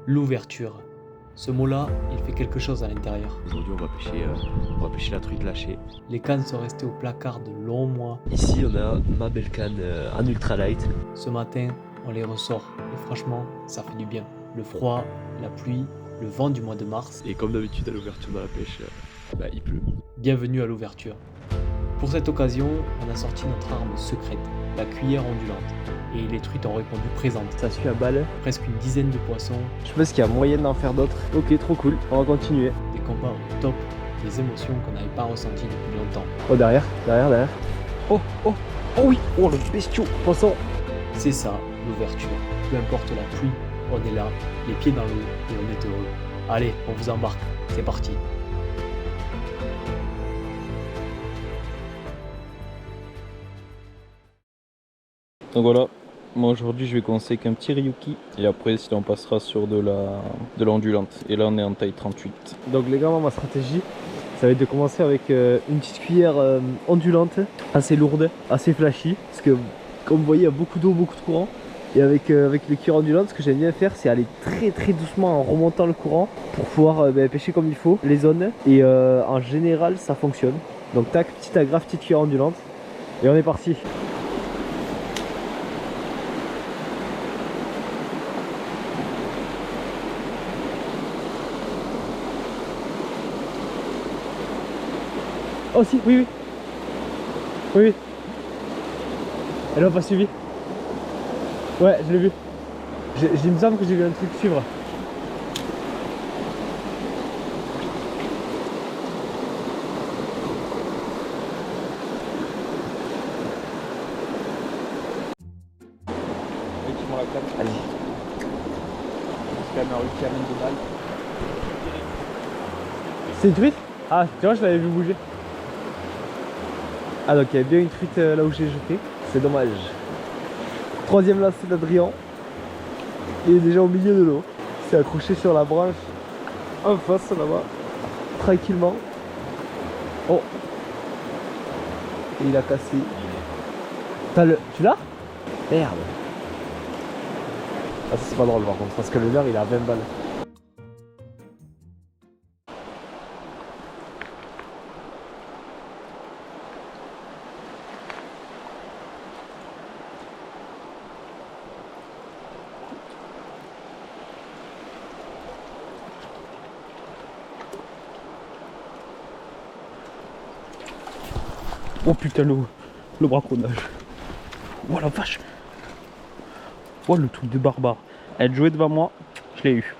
L'ouverture. Ce mot-là, il fait quelque chose à l'intérieur. Aujourd'hui, on va pêcher la truite lâchée. Les cannes sont restées au placard de longs mois. Ici, on a ma belle canne en ultralight. Ce matin, on les ressort. Et franchement, ça fait du bien. Le froid, la pluie, le vent du mois de mars. Et comme d'habitude, à l'ouverture de la pêche, il pleut. Bienvenue à l'ouverture. Pour cette occasion, on a sorti notre arme secrète, la cuillère ondulante. Et les truites ont répondu présentes. Ça suit à balle. Presque une dizaine de poissons, Je sais pas s'il y a moyen d'en faire d'autres. Ok, trop cool. On va continuer. des combats au top, des émotions qu'on n'avait pas ressenties depuis longtemps. Oh, derrière. Oh oui. Oh, le bestiau. Poisson. C'est ça, l'ouverture. Peu importe la pluie, on est là, les pieds dans l'eau et on est heureux. Allez, on vous embarque, c'est parti. Donc voilà, moi aujourd'hui je vais commencer avec un petit Ryuki et après si on passera sur de l'ondulante. Et là on est en taille 38. Donc les gars, moi, ma stratégie, ça va être de commencer avec une petite cuillère ondulante, assez lourde, assez flashy. Parce que comme vous voyez, il y a beaucoup d'eau, beaucoup de courant. Et avec les cuillères ondulantes, ce que j'aime bien faire, c'est aller très doucement en remontant le courant pour pouvoir pêcher comme il faut les zones. Et en général, ça fonctionne. Donc tac, petite agrafe, petite cuillère ondulante. Et on est parti. Oh si, oui. Elle m'a pas suivi. Ouais, je l'ai vu. Il me semble que j'ai vu un truc suivre. Effectivement la canne. Allez. Parce qu'elle m'a réussi à mettre de balle. C'est une truite? Ah, tu vois, je l'avais vu bouger. Ah, donc il y avait bien une truite là où j'ai jeté. C'est dommage. Troisième lacet d'Adrien. Il est déjà au milieu de l'eau. C'est accroché sur la branche en face là-bas. Tranquillement. Oh. Et il a cassé. Tu l'as? Merde. Ah, ça c'est pas drôle par contre, parce que le leurre il a 20 balles. Oh putain, le braconnage. Oh la vache. Oh le truc de barbare. Elle jouait devant moi, je l'ai eu.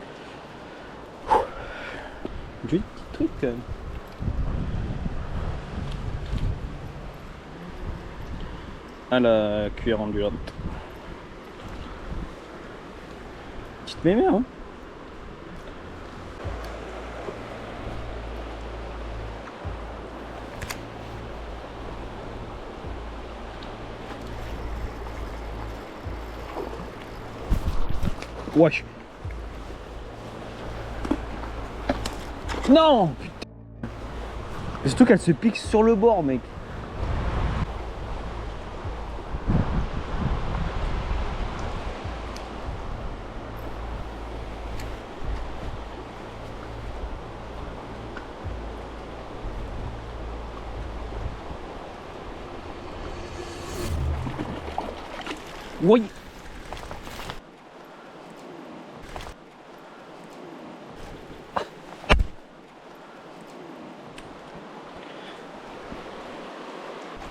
J'ai une petite truc quand même. À la cuillère ondulante. Petite mémère, hein. Wesh. Non putain. Et surtout qu'elle se pique sur le bord, mec. Oui.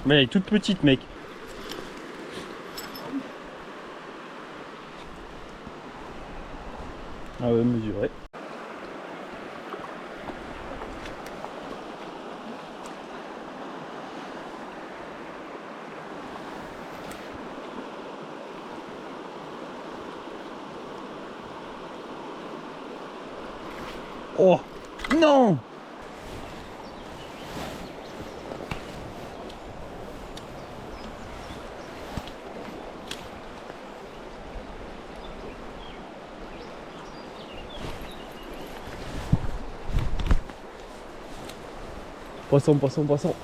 Mais elle est toute petite, mec. Ah ouais, mesuré. Oh non. Poisson.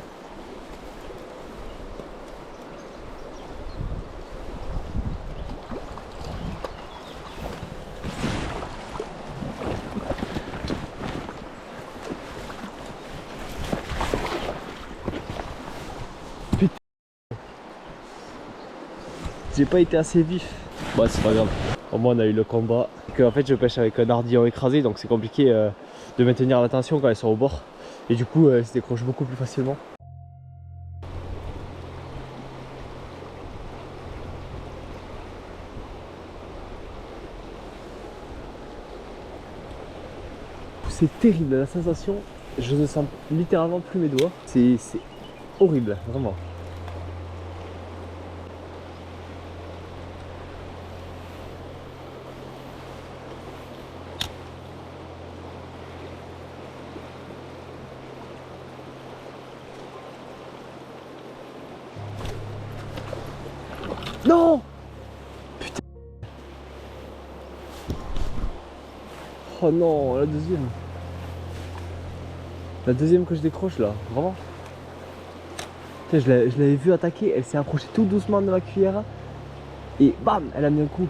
j'ai pas été assez vif. Bon, c'est pas grave. Au moins, on a eu le combat. En fait, je pêche avec un ardillon écrasé, donc c'est compliqué de maintenir la tension quand elles sont au bord. Et du coup, elles se décrochent beaucoup plus facilement. C'est terrible la sensation, je ne sens littéralement plus mes doigts. C'est horrible, vraiment. Non! Putain. Oh non, la deuxième. La deuxième que je décroche là, vraiment. Putain, je l'avais vu attaquer, elle s'est approchée tout doucement de ma cuillère. Et bam, elle a mis un coup.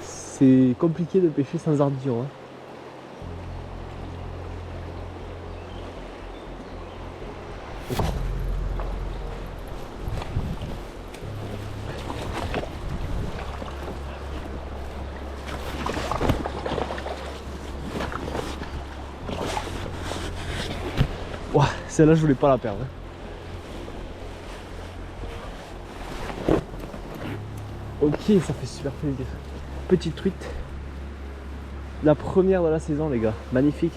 C'est compliqué de pêcher sans ardillon. Hein. Ouah, celle-là je voulais pas la perdre. Ok, ça fait super plaisir. Petite truite. La première de la saison les gars, magnifique.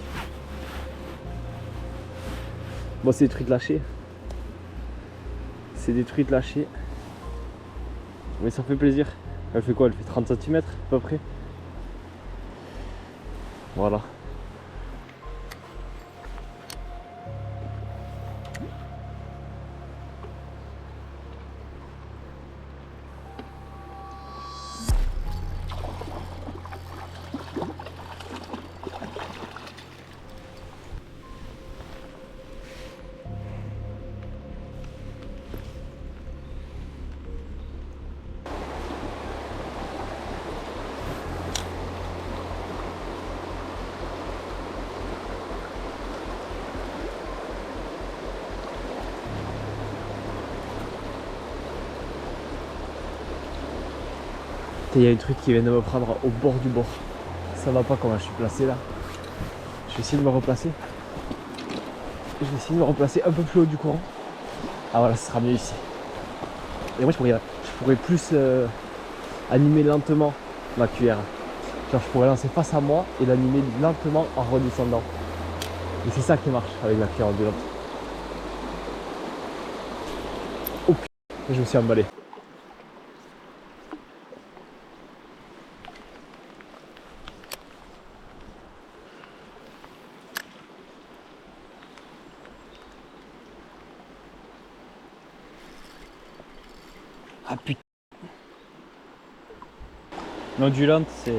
Bon, c'est des truites lâchées. C'est des truites lâchées. Mais ça fait plaisir. Elle fait quoi? Elle fait 30 cm à peu près. Voilà. Il y a une truite qui vient de me prendre au bord du bord. Ça va pas comment je suis placé là. Je vais essayer de me replacer. Je vais essayer de me replacer un peu plus haut du courant. Ah voilà, ce sera mieux ici. Et moi je pourrais plus animer lentement ma cuillère. Genre je pourrais lancer face à moi et l'animer lentement en redescendant. Et c'est ça qui marche avec la cuillère ondulante. Oh putain, je me suis emballé. Ah putain. L'ondulante, c'est...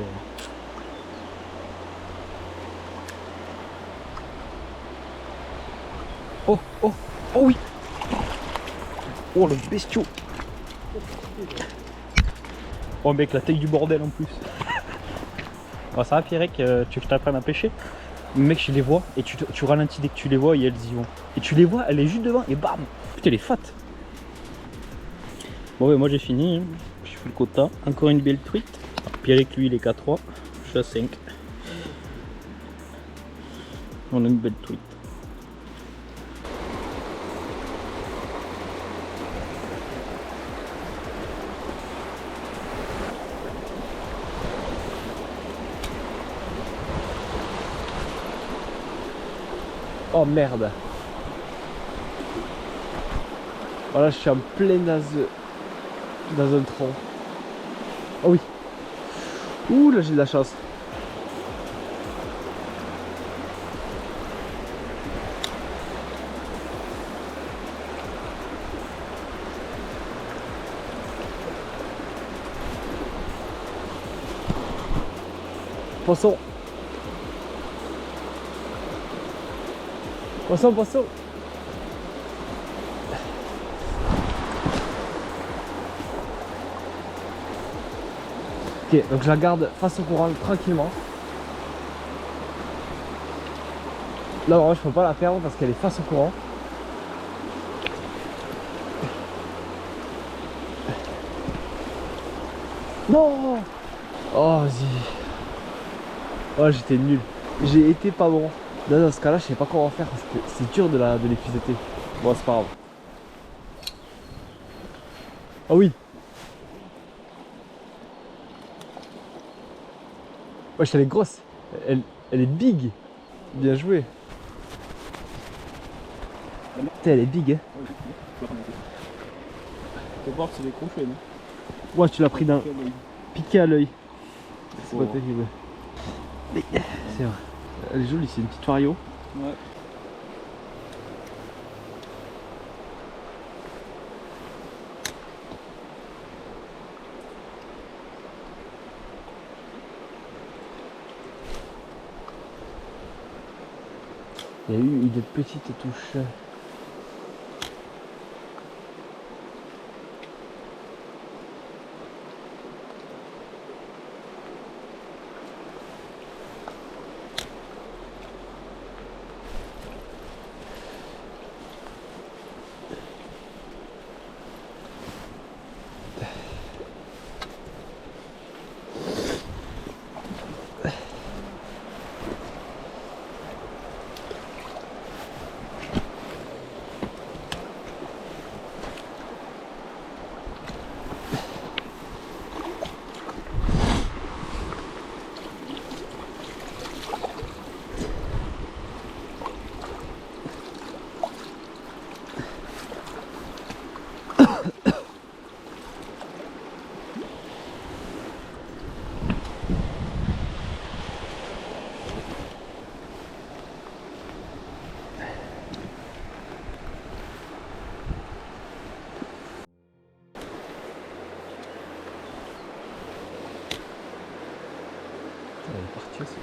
Oh, oh, oh oui. Oh le bestiau. Oh mec, la taille du bordel en plus. Bon, ça va Pierrec, tu veux que je t'apprenne à pêcher? Mec, je les vois et tu ralentis dès que tu les vois et elles y vont. Et tu les vois, elle est juste devant et bam. Putain, elle est fat. Bon ouais, moi j'ai fini, hein. Je fais le quota. Encore une belle truite. Pierrec lui il est qu'à 3, je suis à 5. On a une belle truite. Oh merde. Voilà, je suis en plein dans un tronc. Oh oui. Ouh là j'ai de la chance. Poisson. Poisson, poisson. Ok, donc je la garde face au courant tranquillement. Là, vraiment, je peux pas la perdre parce qu'elle est face au courant. Non! Oh, vas-y. Oh, j'étais nul. J'ai été pas bon. Là, dans ce cas-là, je sais pas comment faire parce que c'est dur de les piloter. Bon, c'est pas grave. Ah oui! Wesh, elle est grosse. Elle est big. Bien joué. Putain, elle est big, hein. Faut voir si c'est des crochets, non? Ouais, tu l'as pris d'un piqué à l'œil. C'est pas terrible. C'est vrai. Elle est jolie, c'est une petite Vario. Ouais. Il y a eu une petite touche. Elle est partie aussi.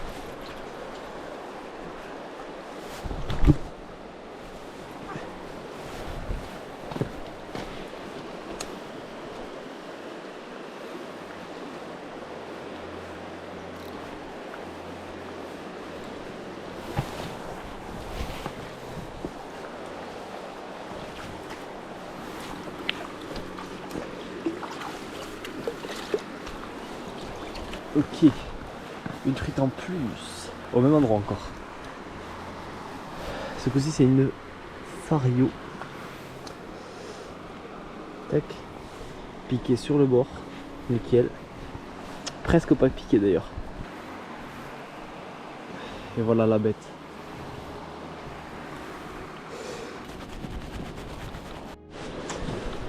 Ok, une truite en plus, au même endroit encore. Ce coup-ci c'est une Vario. Tac, piqué sur le bord, nickel. Presque pas piqué d'ailleurs. Et voilà la bête.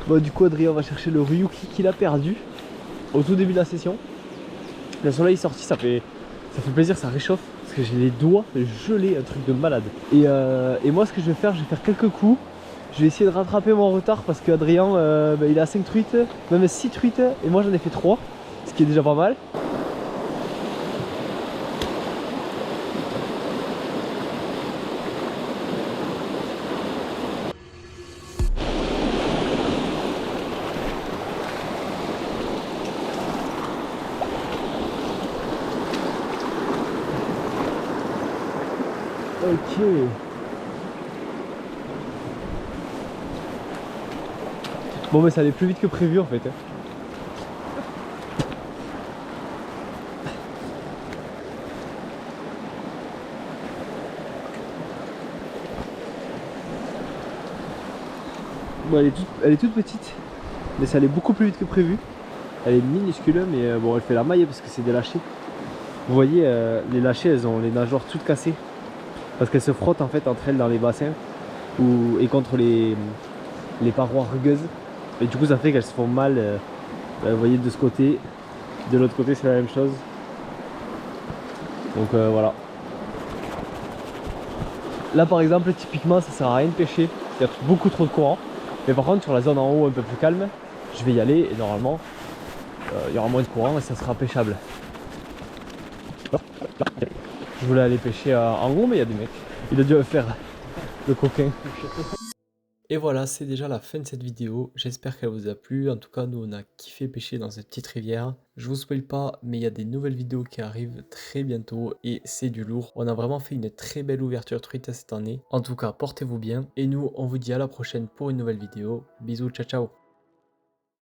Bon, du coup Adrien va chercher le Ryuki qu'il a perdu au tout début de la session. Le soleil est sorti, ça fait plaisir, ça réchauffe parce que j'ai les doigts gelés, un truc de malade. Et moi ce que je vais faire quelques coups. Je vais essayer de rattraper mon retard parce qu'Adrien il a 5 truites, même 6 truites et moi j'en ai fait 3, ce qui est déjà pas mal. Ok. Bon mais ça allait plus vite que prévu en fait. Bon elle est toute petite, mais ça allait beaucoup plus vite que prévu. Elle est minuscule mais bon elle fait la maille parce que c'est des lâchers. Vous voyez les lâchers elles ont les nageoires toutes cassées. Parce qu'elles se frottent en fait entre elles dans les bassins et contre les parois rugueuses. Et du coup ça fait qu'elles se font mal. Vous voyez de ce côté, de l'autre côté c'est la même chose. Donc voilà. Là par exemple typiquement ça sert à rien de pêcher, il y a beaucoup trop de courant. Mais par contre sur la zone en haut un peu plus calme, je vais y aller et normalement il y aura moins de courant et ça sera pêchable. Je voulais aller pêcher en gros mais il y a des mecs. Il a dû faire le coquin. Et voilà, c'est déjà la fin de cette vidéo. J'espère qu'elle vous a plu. En tout cas, nous, on a kiffé pêcher dans cette petite rivière. Je vous spoil pas, mais il y a des nouvelles vidéos qui arrivent très bientôt et c'est du lourd. On a vraiment fait une très belle ouverture truite cette année. En tout cas, portez-vous bien et nous, on vous dit à la prochaine pour une nouvelle vidéo. Bisous, ciao ciao.